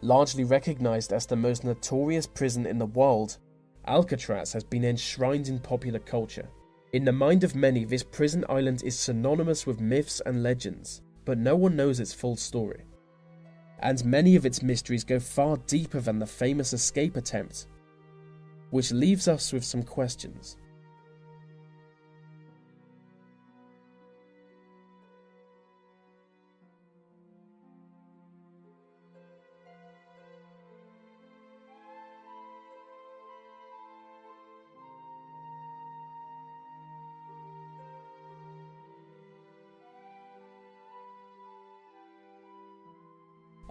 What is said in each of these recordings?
Largely recognized as the most notorious prison in the world, Alcatraz has been enshrined in popular culture. In the mind of many, this prison island is synonymous with myths and legends, but no one knows its full story. And many of its mysteries go far deeper than the famous escape attempt, which leaves us with some questions.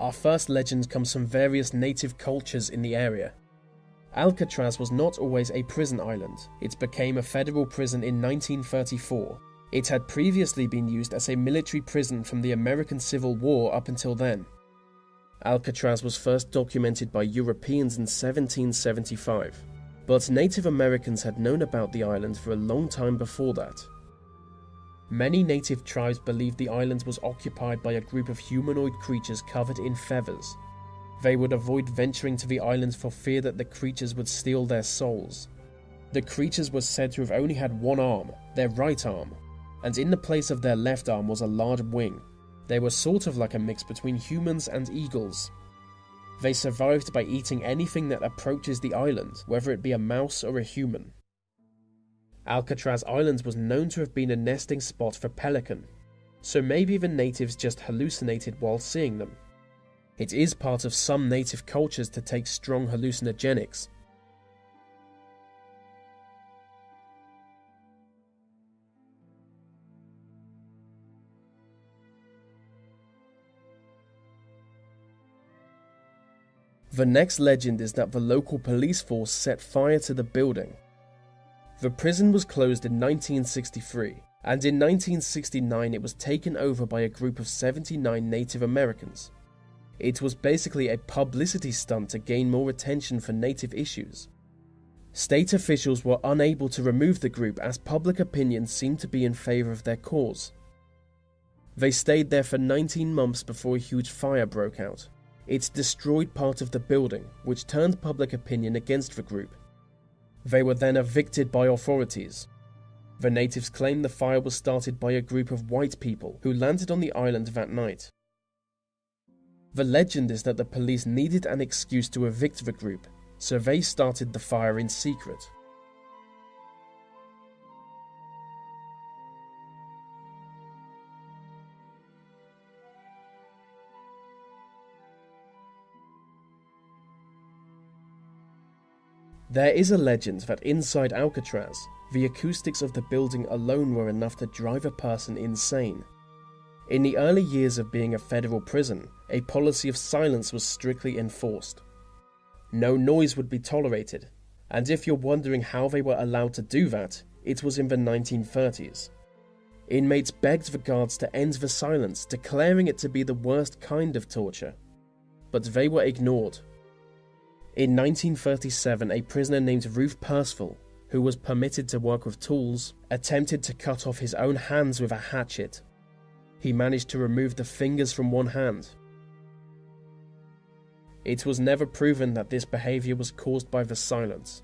Our first legend comes from various native cultures in the area. Alcatraz was not always a prison island. It became a federal prison in 1934. It had previously been used as a military prison from the American Civil War up until then. Alcatraz was first documented by Europeans in 1775, but Native Americans had known about the island for a long time before that. Many native tribes believed the island was occupied by a group of humanoid creatures covered in feathers. They would avoid venturing to the island for fear that the creatures would steal their souls. The creatures were said to have only had one arm, their right arm, and in the place of their left arm was a large wing. They were sort of like a mix between humans and eagles. They survived by eating anything that approaches the island, whether it be a mouse or a human. Alcatraz Island was known to have been a nesting spot for pelican, so maybe the natives just hallucinated while seeing them. It is part of some native cultures to take strong hallucinogenics. The next legend is that the local police force set fire to the building. The prison was closed in 1963, and in 1969 it was taken over by a group of 79 Native Americans. It was basically a publicity stunt to gain more attention for Native issues. State officials were unable to remove the group as public opinion seemed to be in favor of their cause. They stayed there for 19 months before a huge fire broke out. It destroyed part of the building, which turned public opinion against the group. They were then evicted by authorities. The natives claim the fire was started by a group of white people who landed on the island that night. The legend is that the police needed an excuse to evict the group, so they started the fire in secret. There is a legend that inside Alcatraz, the acoustics of the building alone were enough to drive a person insane. In the early years of being a federal prison, a policy of silence was strictly enforced. No noise would be tolerated, and if you're wondering how they were allowed to do that, it was in the 1930s. Inmates begged the guards to end the silence, declaring it to be the worst kind of torture. But they were ignored. In 1937, a prisoner named Ruth Percival, who was permitted to work with tools, attempted to cut off his own hands with a hatchet. He managed to remove the fingers from one hand. It was never proven that this behavior was caused by the silence.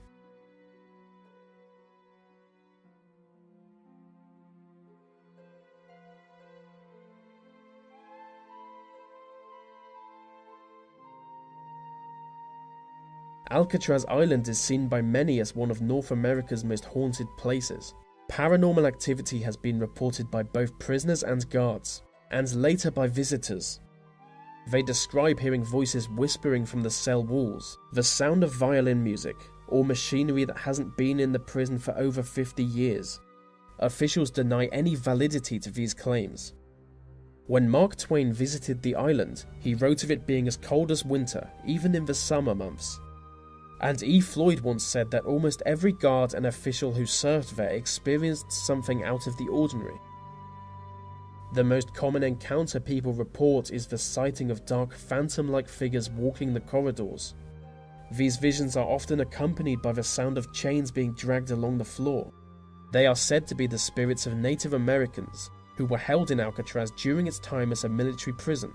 Alcatraz Island is seen by many as one of North America's most haunted places. Paranormal activity has been reported by both prisoners and guards, and later by visitors. They describe hearing voices whispering from the cell walls, the sound of violin music, or machinery that hasn't been in the prison for over 50 years. Officials deny any validity to these claims. When Mark Twain visited the island, he wrote of it being as cold as winter, even in the summer months. And E. Floyd once said that almost every guard and official who served there experienced something out of the ordinary. The most common encounter people report is the sighting of dark phantom-like figures walking the corridors. These visions are often accompanied by the sound of chains being dragged along the floor. They are said to be the spirits of Native Americans who were held in Alcatraz during its time as a military prison.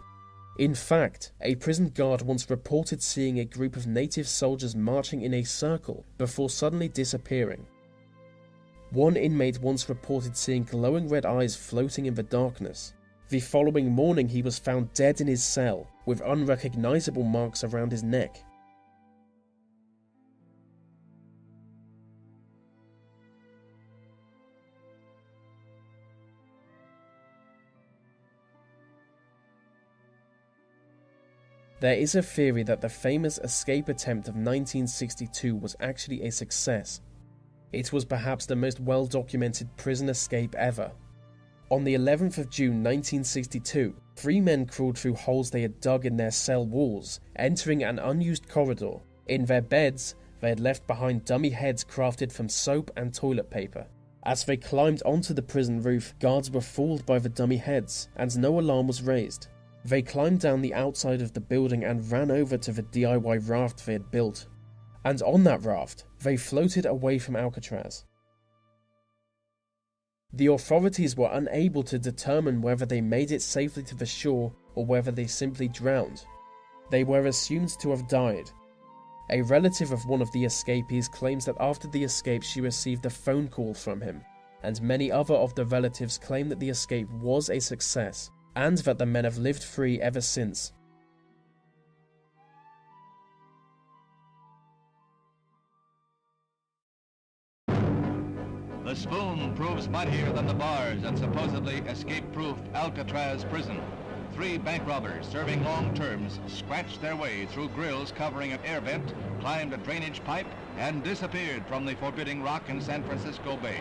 In fact, a prison guard once reported seeing a group of native soldiers marching in a circle before suddenly disappearing. One inmate once reported seeing glowing red eyes floating in the darkness. The following morning he was found dead in his cell, with unrecognizable marks around his neck. There is a theory that the famous escape attempt of 1962 was actually a success. It was perhaps the most well-documented prison escape ever. On the 11th of June 1962, 3 men crawled through holes they had dug in their cell walls, entering an unused corridor. In their beds, they had left behind dummy heads crafted from soap and toilet paper. As they climbed onto the prison roof, guards were fooled by the dummy heads, and no alarm was raised. They climbed down the outside of the building and ran over to the DIY raft they had built. And on that raft, they floated away from Alcatraz. The authorities were unable to determine whether they made it safely to the shore or whether they simply drowned. They were assumed to have died. A relative of one of the escapees claims that after the escape she received a phone call from him, and many other of the relatives claim that the escape was a success, and that the men have lived free ever since. The spoon proves mightier than the bars at supposedly escape-proof Alcatraz prison. 3 bank robbers serving long terms scratched their way through grills covering an air vent, climbed a drainage pipe, and disappeared from the forbidding rock in San Francisco Bay.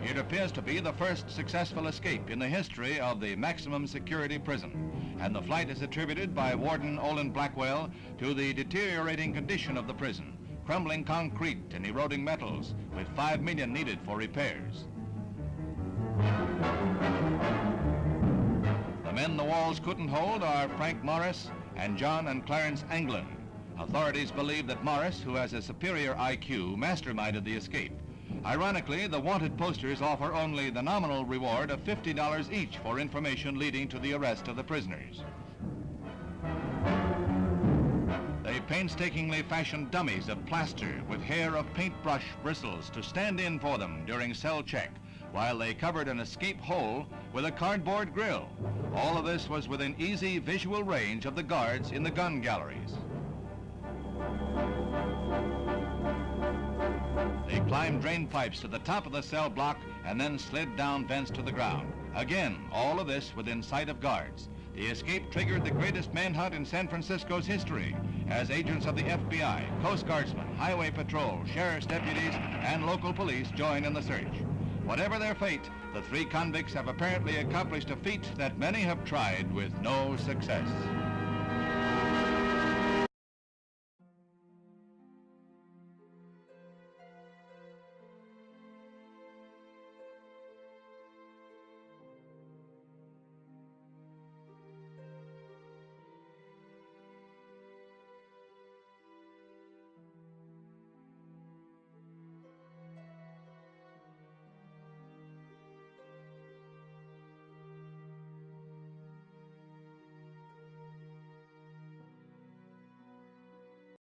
It appears to be the first successful escape in the history of the maximum security prison, and the flight is attributed by Warden Olin Blackwell to the deteriorating condition of the prison, crumbling concrete and eroding metals, with $5 million needed for repairs. The men the walls couldn't hold are Frank Morris and John and Clarence Anglin. Authorities believe that Morris, who has a superior IQ, masterminded the escape. Ironically, the wanted posters offer only the nominal reward of $50 each for information leading to the arrest of the prisoners. They painstakingly fashioned dummies of plaster with hair of paintbrush bristles to stand in for them during cell check, while they covered an escape hole with a cardboard grill. All of this was within easy visual range of the guards in the gun galleries. They climbed drain pipes to the top of the cell block and then slid down vents to the ground. Again, all of this within sight of guards. The escape triggered the greatest manhunt in San Francisco's history, as agents of the FBI, Coast Guardsmen, Highway Patrol, sheriff's deputies, and local police join in the search. Whatever their fate, the 3 convicts have apparently accomplished a feat that many have tried with no success.